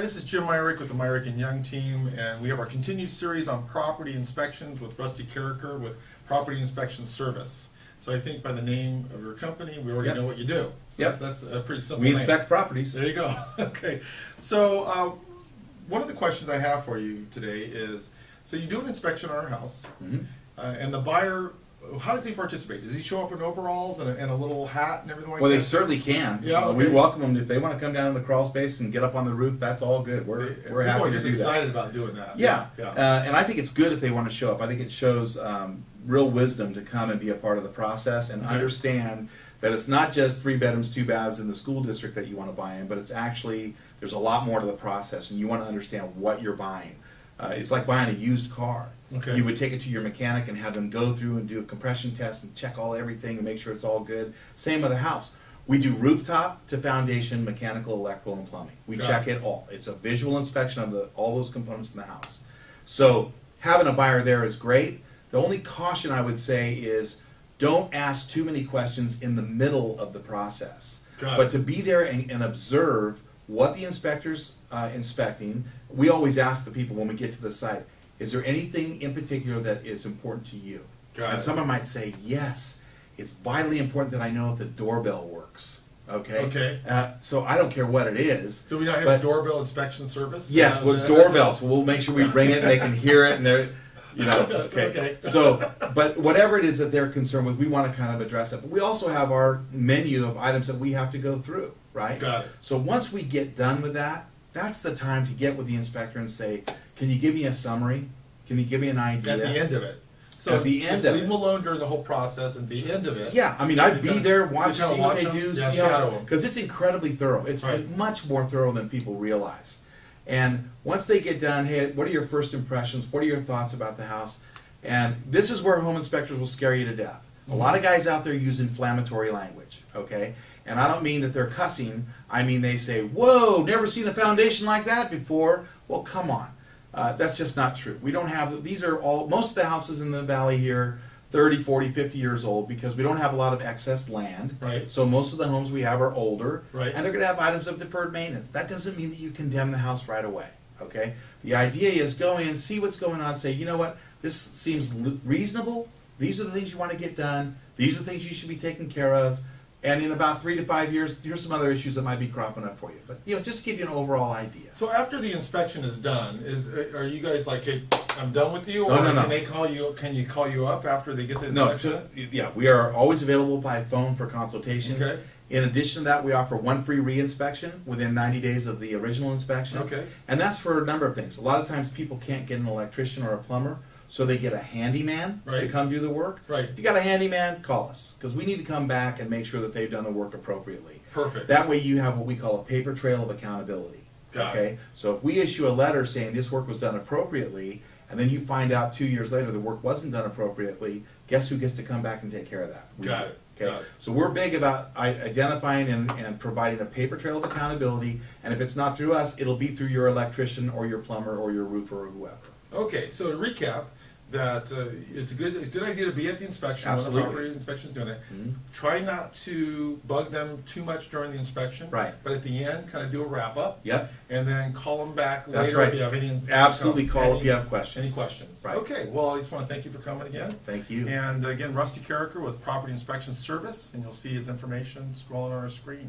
this is Jim Myrick with the Myrick and Young team, and we have our continued series on property inspections with Rusty Carricker with Property Inspection Service. So I think by the name of your company, we already know what you do. So that's a pretty simple We name. inspect properties. There you go. Okay. So one of the questions I have for you today is, so you do an inspection on our house, and the buyer, how does he participate? Does he show up in overalls and a little hat and everything like Well, that? they certainly can. Yeah, okay. We welcome them if they want to come down in the crawl space and get up on the roof. That's all good. We're People happy are to just do that. excited about doing that. Yeah, Yeah. and I think it's good if they want to show up. I think it shows real wisdom to come and be a part of the process and understand that it's not just 3 bedrooms, 2 baths in the school district that you want to buy in, but it's actually, there's a lot more to the process, and you want to understand what you're buying. It's like buying a used car. Okay. You would take it to your mechanic and have them go through and do a compression test and check everything and make sure it's all good. Same with a house. We do rooftop to foundation, mechanical, electrical, and plumbing. We check it all. It's a visual inspection of all those components in the house. So having a buyer there is great. The only caution I would say is don't ask too many questions in the middle of the process. But to be there and observe what the inspector's inspecting. We always ask the people when we get to the site, is there anything in particular that is important to you? And someone might say, yes, it's vitally important that I know if the doorbell works. Okay. So I don't care what it is. Do we not have a doorbell inspection service? Yes, with doorbells. So we'll make sure we ring it and they can hear it and they're, okay. So, but whatever it is that they're concerned with, we want to kind of address it. But we also have our menu of items that we have to go through, right? Got it. So once we get done with that, that's the time to get with the inspector and say, can you give me a summary? Can you give me an idea? At the end of it. So at the end just of leave it. them alone during the whole process. At the end of it. Yeah, I mean, I'd be there, see what they them? do, Yeah, shadow them. because it's incredibly thorough. It's much more thorough than people realize. And once they get done, hey, what are your first impressions? What are your thoughts about the house? And this is where home inspectors will scare you to death. A lot of guys out there use inflammatory language, okay? And I don't mean that they're cussing. I mean they say, whoa, never seen a foundation like that before. Well, come on. That's just not true. We don't have, these are all, most of the houses in the valley here, 30, 40, 50 years old because we don't have a lot of excess land. Right. So most of the homes we have are older. Right. And they're going to have items of deferred maintenance. That doesn't mean that you condemn the house right away, okay? The idea is go in, see what's going on, say, you know what, this seems reasonable. These are the things you want to get done. These are the things you should be taking care of. And in about 3 to 5 years, here's some other issues that might be cropping up for you. But just to give you an overall idea. So after the inspection is done, are you guys like, hey, I'm done with you, or No. can they call you? Can you call you up after they get the inspection? No, we are always available by phone for consultation. Okay. In addition to that, we offer one free re-inspection within 90 days of the original inspection. Okay. And that's for a number of things. A lot of times people can't get an electrician or a plumber, so they get a handyman to come do the work. Right. If you got a handyman, call us, because we need to come back and make sure that they've done the work appropriately. Perfect. That way you have what we call a paper trail of accountability. Got Okay? So if we issue a letter saying this work was done appropriately, and then you find out 2 years later the work wasn't done appropriately, guess who gets to come back and take care of that? We Got do. it. Okay? Got it. So we're big about identifying and providing a paper trail of accountability, and if it's not through us, it'll be through your electrician or your plumber or your roofer or whoever. Okay, so to recap, that it's a good idea to be at the inspection Absolutely. when the property inspection is doing that. Try not to bug them too much during the inspection. Right. But at the end, kind of do a wrap up. Yep. And then call them back That's later right. if you have any. Absolutely call if you have questions. Any questions? Right. Okay. Well, I just want to thank you for coming again. Thank you. And again, Rusty Carricker with Property Inspection Service, and you'll see his information scrolling on our screen.